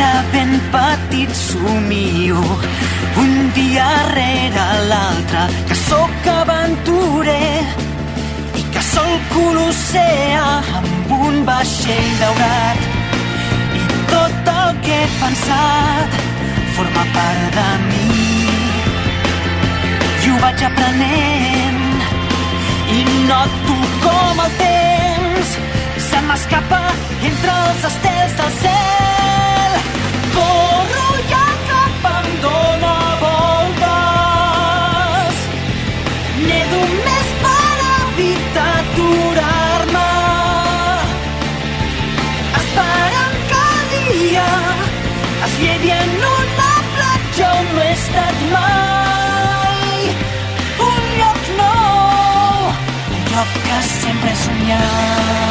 de ben petit somio, un dia rere l'altre, que sóc aventurer i que solco l'oceà amb un vaixell daurat. I tot el que he pensat forma part de mi. I ho vaig aprenent i noto com el temps se m'escapa entre els estels del cel. Corro i el cap em dóna voltes. Nedo més per evitar aturar-me, esperant que el dia es llevi en una platja on no he estat mai. Un lloc nou, un lloc que sempre he somiat.